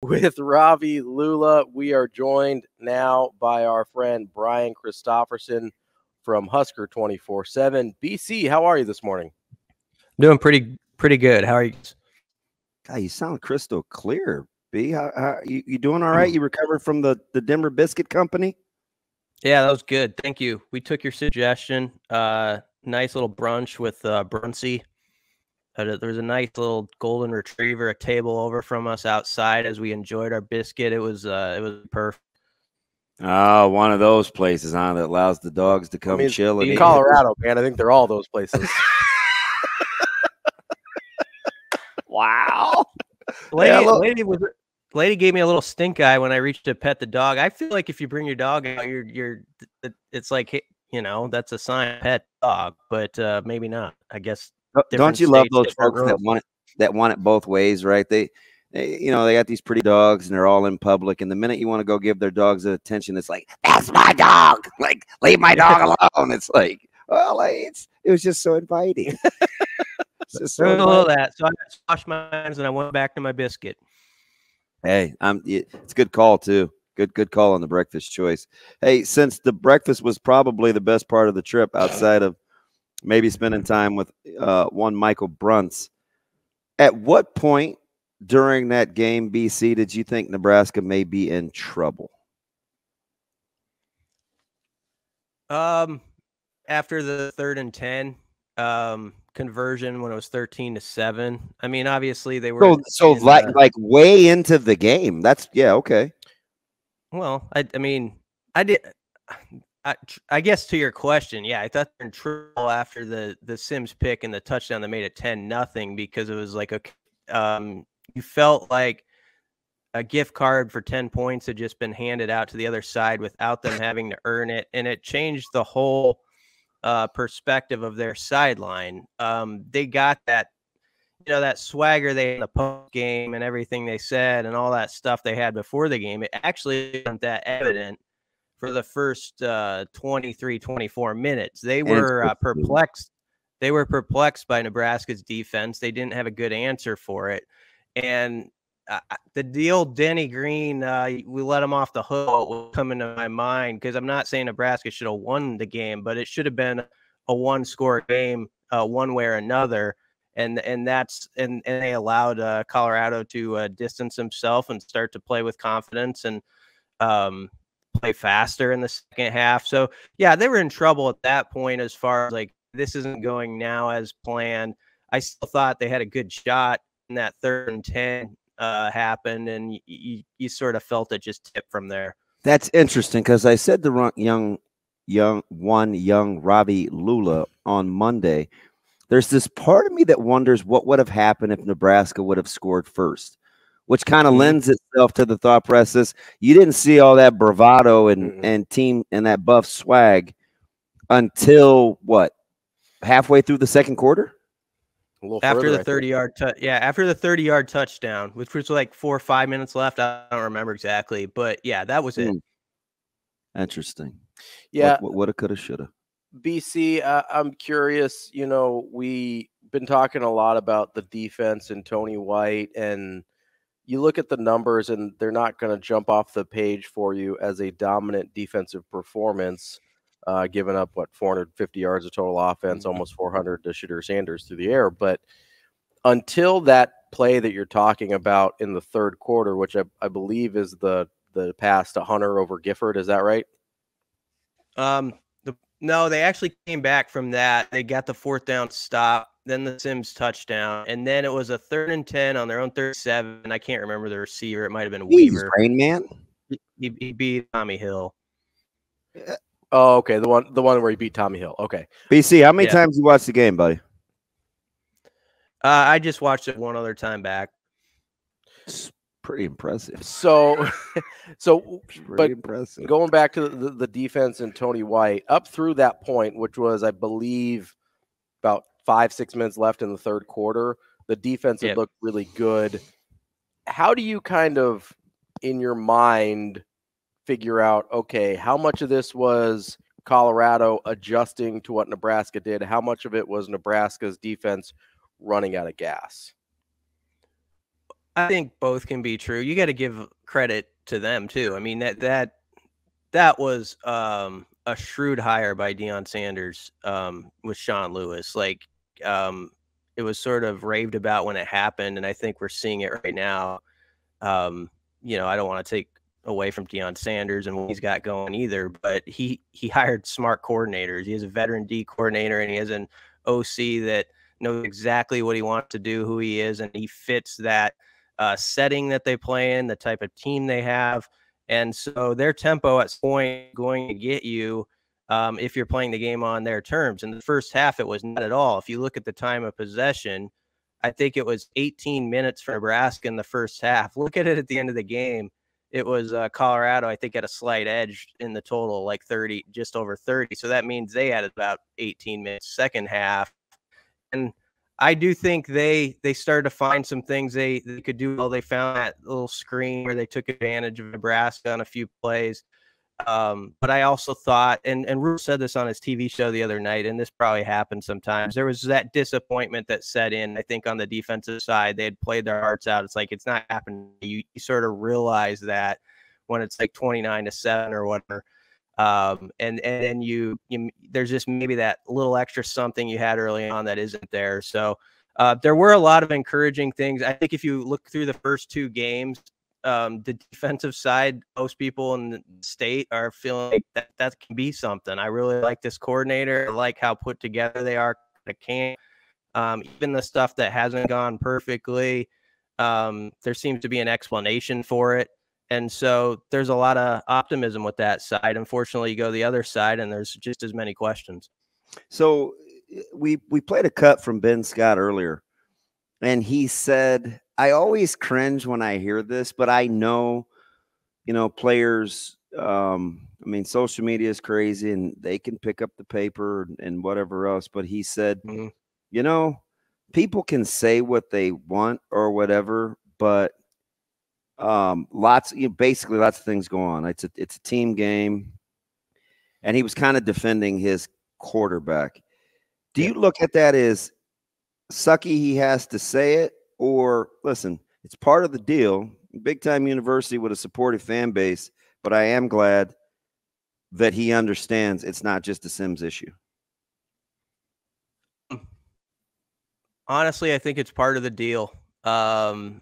with Ravi Lula. We are joined now by our friend Brian Christopherson from Husker 24/7. BC, how are you this morning? Doing pretty good. How are you? God, you sound crystal clear, B. How you doing all right? You recovered from the Denver Biscuit Company? Yeah, that was good. Thank you. We took your suggestion. Nice little brunch with Brunsey. There was a nice little golden retriever, a table over from us outside as we enjoyed our biscuit. It was perfect. Oh, one of those places, huh, that allows the dogs to come chill and in eat. Colorado, man. I think they're all those places. Wow. Lady gave me a little stink eye when I reached to pet the dog. I feel like if you bring your dog out, it's like, you know, that's a sign of pet dog, but maybe not. I guess. Don't you love those folks that want it both ways, right? They you know, they got these pretty dogs and they're all in public, and the minute you want to go give their dogs attention, it's like, that's my dog. Like, leave my dog alone. It's like, well, it was just so inviting. It's just so inviting. That. So I washed my hands and I went back to my biscuit. Hey, it's a good call too. Good call on the breakfast choice. Hey, since the breakfast was probably the best part of the trip outside of maybe spending time with one Michael Bruntz, at what point during that game, BC, did you think Nebraska may be in trouble? After the 3rd and 10 conversion when it was 13-7. I mean, obviously they were like way into the game. That's okay. Well, I guess to your question, yeah, I thought they were in trouble after the Sims pick and the touchdown that made it 10-0 because it was like you felt like a gift card for 10 points had just been handed out to the other side without them having to earn it, and it changed the whole perspective of their sideline. They got that, you know, that swagger they had in the post game and everything they said and all that stuff they had before the game. It actually wasn't that evident for the first 23, 24 minutes. They were perplexed. They were perplexed by Nebraska's defense. They didn't have a good answer for it. And the old Denny Green, we let him off the hook, will come into my mind, because I'm not saying Nebraska should have won the game, but it should have been a one-score game one way or another. And they allowed Colorado to distance himself and start to play with confidence and play faster in the second half. So, yeah, they were in trouble at that point as far as like, this isn't going now as planned. I still thought they had a good shot in that 3rd and 10 happened, and you sort of felt it just tip from there. That's interesting, because I said the young Ravi Lula on Monday. There's this part of me that wonders what would have happened if Nebraska would have scored first, which kind of lends itself to the thought process. You didn't see all that bravado and team and that buff swag until what? Halfway through the second quarter? After the 30-yard after the 30-yard touchdown, which was like 4 or 5 minutes left. I don't remember exactly, but yeah, that was it. Interesting. Yeah. What coulda, shoulda. BC, I'm curious, you know, we've been talking a lot about the defense and Tony White, and you look at the numbers and they're not going to jump off the page for you as a dominant defensive performance, giving up, 450 yards of total offense, almost 400 to Shedeur Sanders through the air. But until that play that you're talking about in the third quarter, which I believe is the pass to Hunter over Gifford, is that right? No, they actually came back from that. They got the 4th down stop, then the Sims touchdown, and then it was a 3rd and 10 on their own 37. I can't remember the receiver. It might have been Weaver. Rain Man. He beat Tommy Hill. Oh, okay. The one where he beat Tommy Hill. Okay. BC, how many times you watched the game, buddy? I just watched it one other time back. It's pretty impressive. But impressive. Going back to the defense and Tony White, up through that point, which was, I believe, about 5-6 minutes left in the third quarter, the defense had looked really good. How do you kind of, in your mind, figure out, okay, how much of this was Colorado adjusting to what Nebraska did? How much of it was Nebraska's defense running out of gas? I think both can be true. You got to give credit to them too. I mean, that was a shrewd hire by Deion Sanders with Sean Lewis. Like it was sort of raved about when it happened, and I think we're seeing it right now. I don't want to take away from Deion Sanders and what he's got going either, but he hired smart coordinators. He has a veteran D coordinator, and he has an OC that knows exactly what he wants to do, who he is, and he fits that setting that they play in, the type of team they have. And so their tempo at some point going to get you if you're playing the game on their terms. In the first half, it was not at all. If you look at the time of possession, I think it was 18 minutes for Nebraska in the first half. Look at it at the end of the game. It was Colorado, I think, at a slight edge in the total, like 30, just over 30. So that means they had about 18 minutes second half. And I do think they started to find some things they could do well. They found that little screen where they took advantage of Nebraska on a few plays. But I also thought, and Rhule said this on his TV show the other night, and this probably happens sometimes, there was that disappointment that set in, I think, on the defensive side. They had played their hearts out. It's like, it's not happening. You sort of realize that when it's like 29-7 or whatever. And then you there's just maybe that little extra something you had early on that isn't there. So there were a lot of encouraging things. I think if you look through the first two games, the defensive side, most people in the state are feeling like that can be something. I really like this coordinator. I like how put together they are. Even the stuff that hasn't gone perfectly, there seems to be an explanation for it. And so there's a lot of optimism with that side. Unfortunately, you go the other side and there's just as many questions. So we played a cut from Ben Scott earlier, and he said, I always cringe when I hear this, but I know, players, social media is crazy and they can pick up the paper and whatever else. But he said, people can say what they want or whatever, but lots of things go on. It's a team game, and he was kind of defending his quarterback. Do you look at that as sucky he has to say it, or listen, it's part of the deal, big time university with a supportive fan base, but I am glad that he understands it's not just a Sims issue? Honestly, I think it's part of the deal. And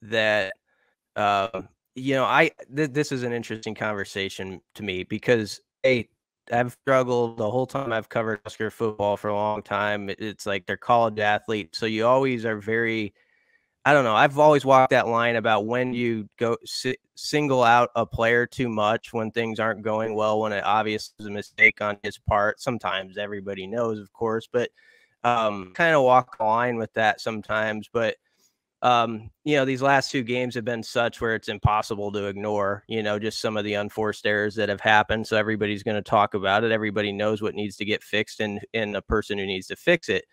that, this is an interesting conversation to me because I've struggled the whole time I've covered Husker football for a long time. It's like they're college athletes. So you always are very, I don't know. I've always walked that line about when you go single out a player too much, when things aren't going well, when it obviously is a mistake on his part. Sometimes everybody knows, of course, but kind of walk the line with that sometimes. But these last two games have been such where it's impossible to ignore, just some of the unforced errors that have happened. So everybody's going to talk about it. Everybody knows what needs to get fixed and a person who needs to fix it.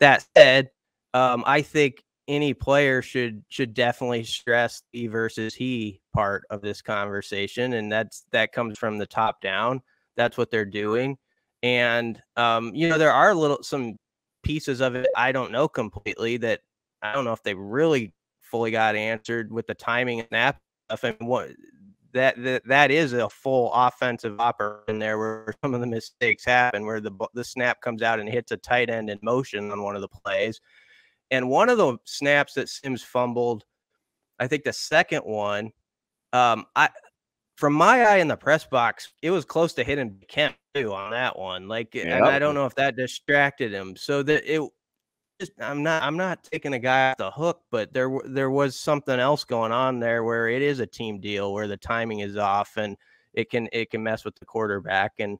That said, I think any player should definitely stress the versus he part of this conversation. And that comes from the top down. That's what they're doing. And, there are some pieces of it I don't know completely that I don't know if they really fully got answered with the timing and that stuff. I mean, that is a full offensive operation there where some of the mistakes happen, where the snap comes out and hits a tight end in motion on one of the plays. And one of the snaps that Sims fumbled, I think the second one, from my eye in the press box, it was close to hitting Kemp too on that one. And I don't know if that distracted him. So I'm not taking a guy off the hook, but there was something else going on there where it is a team deal where the timing is off and it can mess with the quarterback. And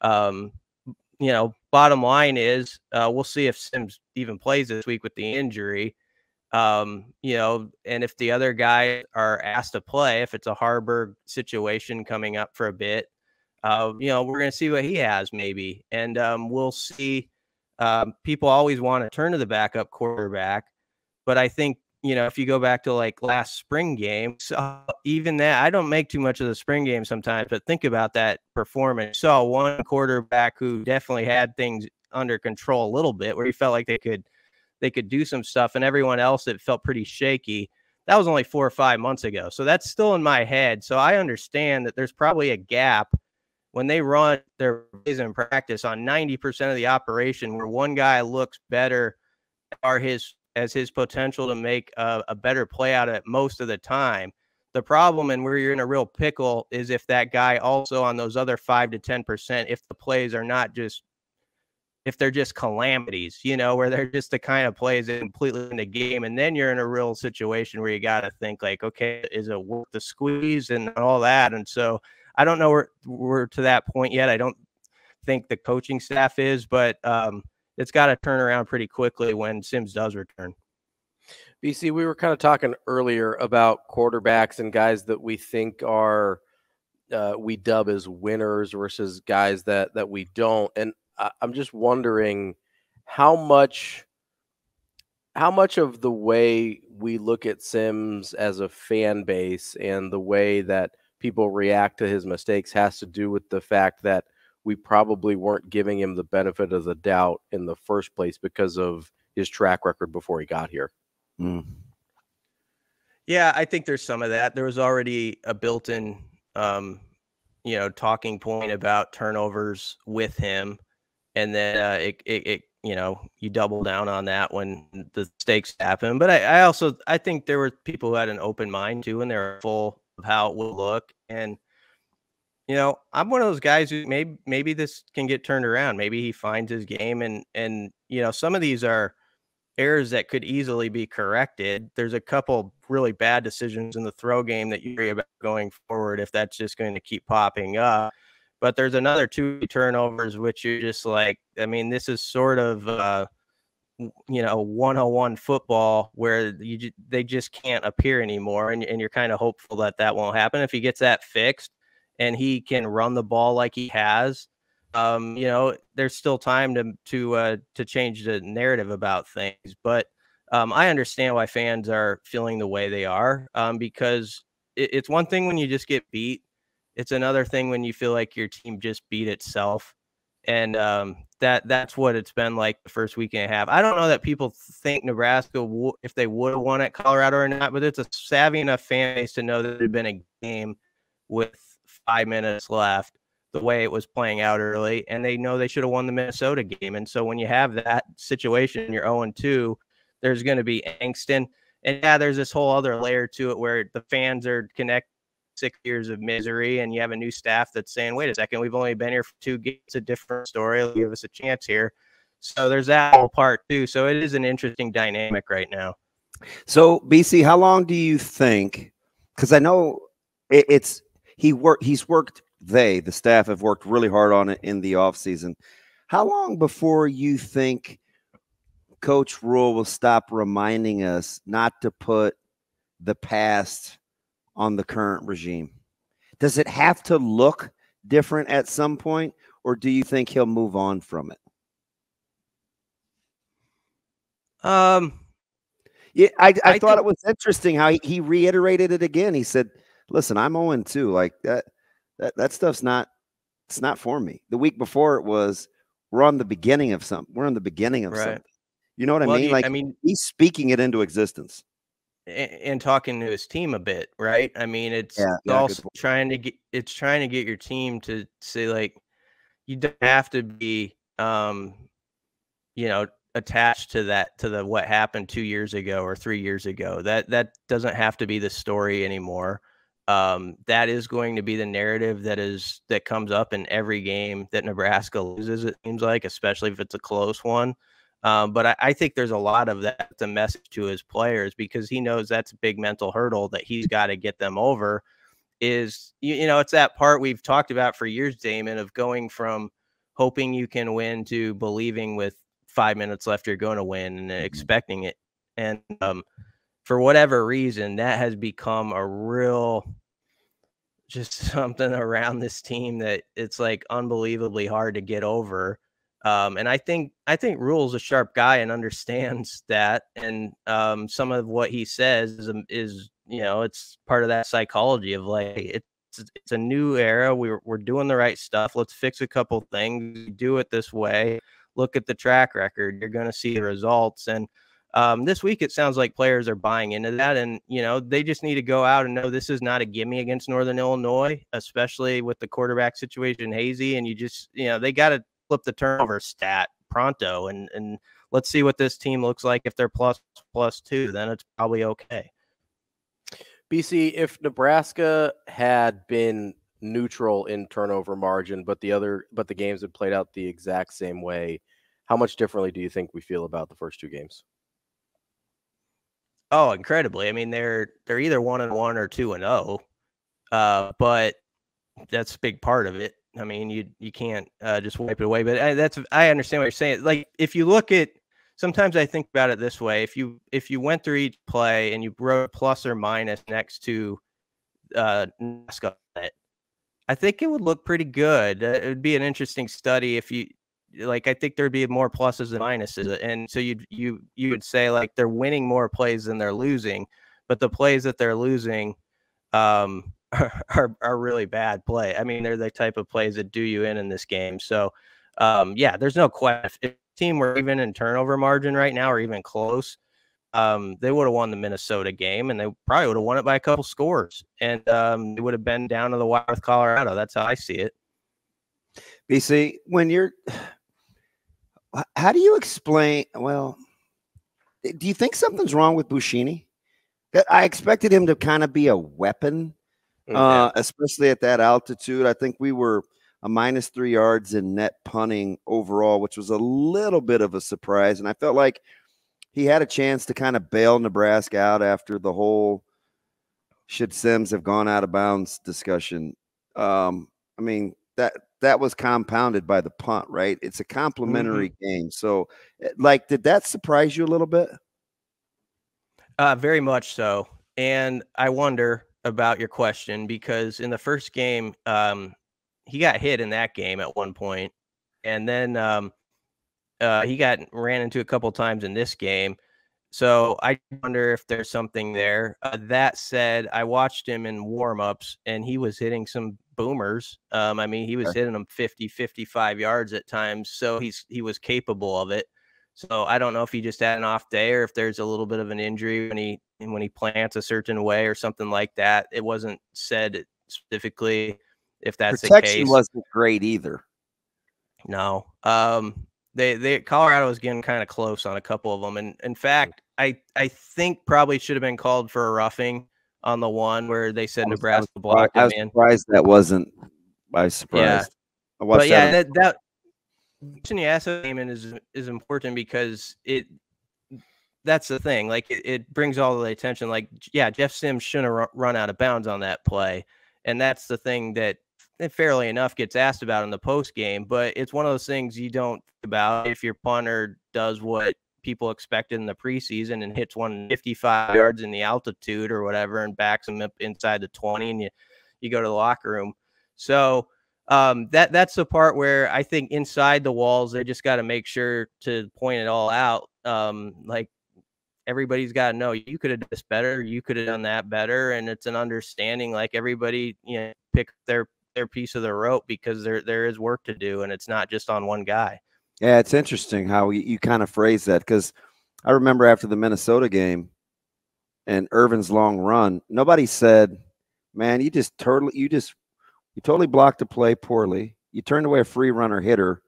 bottom line is we'll see if Sims even plays this week with the injury. And if the other guys are asked to play, if it's a Harburg situation coming up for a bit, we're going to see what he has maybe, and we'll see. People always want to turn to the backup quarterback, but I think, if you go back to like last spring game, so even that, I don't make too much of the spring game sometimes, but think about that performance. Saw one quarterback who definitely had things under control a little bit, where he felt like they they could do some stuff, and everyone else that felt pretty shaky. That was only 4 or 5 months ago. So that's still in my head. So I understand that there's probably a gap when they run their plays in practice on 90% of the operation where one guy looks better as his potential to make a better play out of it most of the time. The problem, and where you're in a real pickle, is if that guy also on those other 5 to 10%, if the plays are not just, if they're just calamities, where they're just the kind of plays that completely in the game. And then you're in a real situation where you got to think like, okay, is it worth the squeeze and all that? And so I don't know we're to that point yet. I don't think the coaching staff is, but it's got to turn around pretty quickly when Sims does return. BC, we were kind of talking earlier about quarterbacks and guys that we think are we dub as winners versus guys that we don't. And I'm just wondering how much of the way we look at Sims as a fan base and the way that people react to his mistakes has to do with the fact that we probably weren't giving him the benefit of the doubt in the first place because of his track record before he got here. Mm. Yeah, I think there's some of that. There was already a built-in, talking point about turnovers with him. And then you double down on that when the stakes happen. But I think there were people who had an open mind too, and they're full of how it will look. And, I'm one of those guys who maybe this can get turned around. Maybe he finds his game and some of these are errors that could easily be corrected. There's a couple really bad decisions in the throw game that you worry about going forward if that's just going to keep popping up. But there's another 2 turnovers, which you're just like, I mean, this is sort of, 101 football where they just can't appear anymore. And you're kind of hopeful that won't happen. If he gets that fixed and he can run the ball like he has, there's still time to change the narrative about things. But I understand why fans are feeling the way they are, because it's one thing when you just get beat. It's another thing when you feel like your team just beat itself. And that's what it's been like the first week and a half. I don't know that people think Nebraska, if they would have won at Colorado or not, but it's a savvy enough fan base to know that it had been a game with 5 minutes left, the way it was playing out early, and they know they should have won the Minnesota game. And so when you have that situation, you're 0-2, there's going to be angst. And yeah, there's this whole other layer to it where the fans are connected 6 years of misery, and you have a new staff that's saying, wait a second, we've only been here for 2 games, a different story, give us a chance here. So there's that whole part too. So it is an interesting dynamic right now. So BC, how long do you think, because I know the staff have worked really hard on it in the offseason. How long before you think Coach Rhule will stop reminding us not to put the past on the current regime? Does it have to look different at some point, or do you think he'll move on from it? Yeah, I thought it was interesting how he reiterated it again. He said, listen, I'm 0-2. Like that stuff's it's not for me. The week before it was, we're on the beginning of something. We're on the beginning of something. You know what I mean? He's speaking it into existence. And talking to his team a bit, right? I mean, it's also trying to get your team to say, like, you don't have to be, attached to what happened 2 years ago or 3 years ago. That doesn't have to be the story anymore. That is going to be the narrative that comes up in every game that Nebraska loses, it seems like, especially if it's a close one. But I think there's a lot of that, the message to his players, because he knows that's a big mental hurdle that he's got to get them over. Is, it's that part we've talked about for years, Damon, of going from hoping you can win to believing with 5 minutes left you're going to win and expecting it. And for whatever reason, that has become a real, just something around this team that it's like unbelievably hard to get over. And I think Rhule's a sharp guy and understands that. And some of what he says is it's part of that psychology of like, it's a new era. We're doing the right stuff. Let's fix a couple things. Do it this way. Look at the track record. You're going to see the results. And This week, it sounds like players are buying into that, and they just need to go out and know this is not a gimme against Northern Illinois, especially with the quarterback situation hazy. And they got to flip the turnover stat pronto, and let's see what this team looks like. If they're +2, then it's probably okay. BC, if Nebraska had been neutral in turnover margin, but the games had played out the exact same way, how much differently do you think we feel about the first 2 games? Oh, incredibly. I mean, they're either 1-1 or 2-0, but that's a big part of it. I mean, you can't just wipe it away. But I understand what you're saying. Like, if you look at, sometimes I think about it this way: if you went through each play and you wrote plus or minus next to Nebraska, I think it would look pretty good. It would be an interesting study if you. Like, I think there'd be more pluses than minuses, and so you would say, like, they're winning more plays than they're losing, but the plays that they're losing are really bad play. I mean, they're the type of plays that do you in this game. So yeah, there's no question. If the team were even in turnover margin right now or even close, they would have won the Minnesota game, and they probably would have won it by a couple scores, and they would have been down to the wire with Colorado. That's how I see it. BC, how do you explain? Well, do you think something's wrong with Buschini? I expected him to kind of be a weapon, especially at that altitude. I think we were a -3 yards in net punting overall, which was a little bit of a surprise. And I felt like he had a chance to kind of bail Nebraska out after the whole should Sims have gone out of bounds discussion. I mean, that was compounded by the punt, right? It's a complimentary game. So, like, did that surprise you a little bit? Very much so. And I wonder about your question, because in the first game, he got hit in that game at one point, and then he ran into a couple times in this game. So I wonder if there's something there. That said, I watched him in warm-ups, and he was hitting some boomers. I mean, he was hitting them 50, 55 yards at times. So he was capable of it. So I don't know if he just had an off day or if there's a little bit of an injury when he plants a certain way or something like that. It wasn't said specifically if that's Protection the case. Wasn't great either. No. Colorado was getting kind of close on a couple of them. And in fact, I think probably should have been called for a roughing on the one where they said Nebraska blocked him in. I was surprised that wasn't. I was surprised. Yeah. But yeah, that you ask is important, because that's the thing. Like, it brings all the attention. Like, yeah, Jeff Sims shouldn't have run out of bounds on that play. And that's the thing that fairly enough gets asked about in the post game, but it's one of those things you don't think about if your punter does what people expected in the preseason and hits 155 yards in the altitude or whatever and backs them up inside the 20, and you go to the locker room. So that's the part where I think inside the walls, they just got to make sure to point it all out. Like, everybody's got to know, you could have done this better, you could have done that better, and it's an understanding. Like, everybody, pick their piece of the rope, because there is work to do, and it's not just on one guy. Yeah, it's interesting how you kind of phrase that, because I remember after the Minnesota game and Irvin's long run, nobody said, man, you totally blocked the play poorly. You turned away a free runner hitter.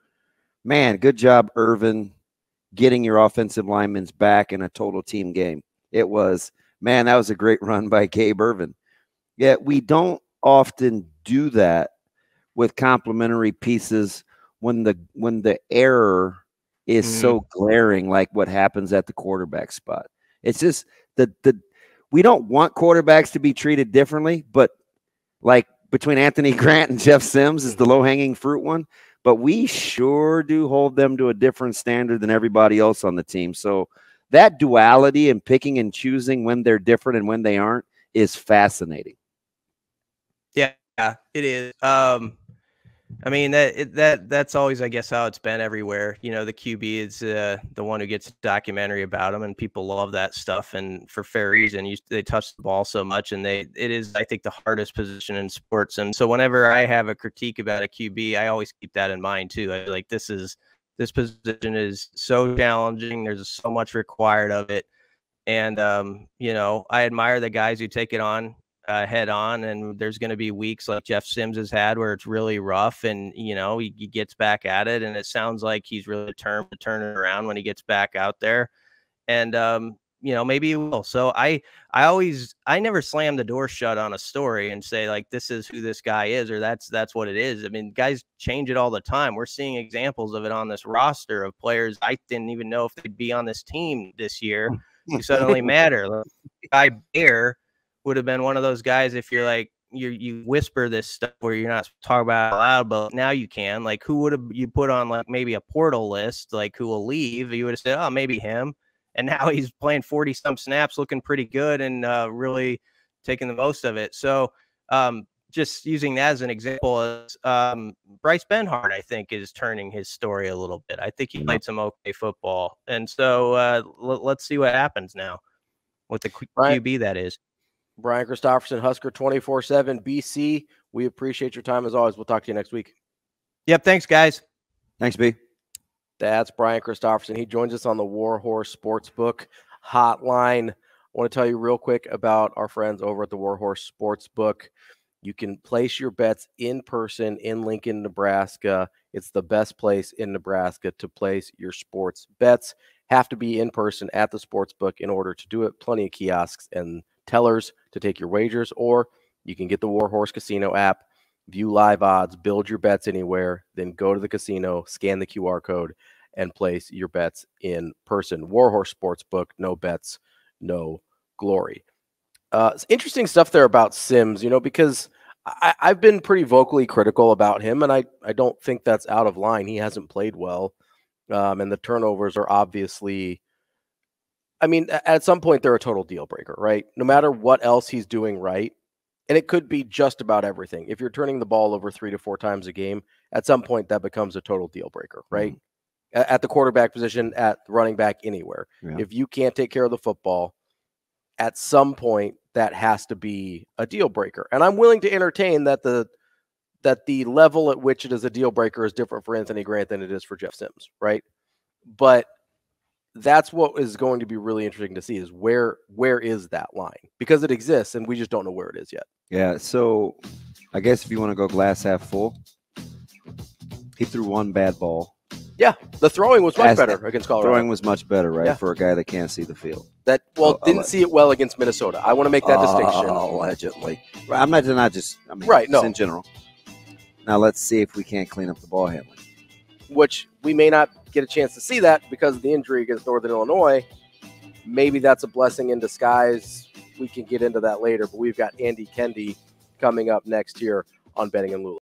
Man, good job, Irvin, getting your offensive linemen's back in a total team game. It was, man, that was a great run by Gabe Irvin. Yet we don't often do that with complementary pieces when the error is so glaring, like what happens at the quarterback spot. It's just we don't want quarterbacks to be treated differently, but like between Anthony Grant and Jeff Sims is the low-hanging fruit one, but we sure do hold them to a different standard than everybody else on the team. So that duality and picking and choosing when they're different and when they aren't is fascinating. Yeah, it is. I mean, that's always, I guess, how it's been everywhere. The QB is the one who gets a documentary about him, and people love that stuff, and for fair reason. They touch the ball so much, and it is, I think, the hardest position in sports. And so whenever I have a critique about a QB, I always keep that in mind too. This is This position is so challenging. There's so much required of it. And, I admire the guys who take it on head on. And there's going to be weeks like Jeff Sims has had where it's really rough and, he gets back at it. And it sounds like he's really determined to turn it around when he gets back out there. And, maybe he will. So I never slam the door shut on a story and say like, this is who this guy is, or that's what it is. I mean, guys change it all the time. We're seeing examples of it on this roster of players I didn't even know if they'd be on this team this year who suddenly matter. Like, Guy Bear would have been one of those guys if you're like, you whisper this stuff where you're not talking about it out loud, but now you can. Like, who would have you put on like maybe a portal list, like who will leave? You would have said, oh, maybe him. And now he's playing 40-some snaps, looking pretty good and really taking the most of it. So just using that as an example, Bryce Benhart, I think, is turning his story a little bit. I think he played some okay football. And so let's see what happens now with the QB that is. Brian Christopherson, Husker 24/7 BC. We appreciate your time as always. We'll talk to you next week. Yep. Thanks, guys. Thanks, B. That's Brian Christopherson. He joins us on the Warhorse Sportsbook hotline. I want to tell you real quick about our friends over at the Warhorse Sportsbook. You can place your bets in person in Lincoln, Nebraska. It's the best place in Nebraska to place your sports bets. Have to be in person at the sportsbook in order to do it. Plenty of kiosks and tellers to take your wagers, or you can get the Warhorse Casino app, view live odds, build your bets anywhere, then go to the casino, scan the QR code, and place your bets in person. Warhorse Sportsbook, no bets, no glory. It's interesting stuff there about Sims, because I've been pretty vocally critical about him, and I don't think that's out of line. He hasn't played well, and the turnovers are obviously, at some point they're a total deal breaker, right? No matter what else he's doing right, and it could be just about everything. If you're turning the ball over 3 to 4 times a game, at some point that becomes a total deal breaker, right? Mm-hmm. At the quarterback position, at running back, anywhere. Yeah. If you can't take care of the football, at some point that has to be a deal breaker. And I'm willing to entertain that the level at which it is a deal breaker is different for Anthony Grant than it is for Jeff Sims, right? But that's what is going to be really interesting to see is where is that line? Because it exists and we just don't know where it is yet. Yeah, so I guess if you want to go glass half full, he threw one bad ball. Yeah, the throwing was much better against Colorado. Throwing was much better, right, for a guy that can't see the field. Didn't see it well against Minnesota. I want to make that distinction. Allegedly. I'm not just right, no. In general. Now let's see if we can't clean up the ball handling. Which we may not get a chance to see that because of the injury against Northern Illinois. Maybe that's a blessing in disguise. We can get into that later, but we've got Andy Kendi coming up next here on Betting and Lula.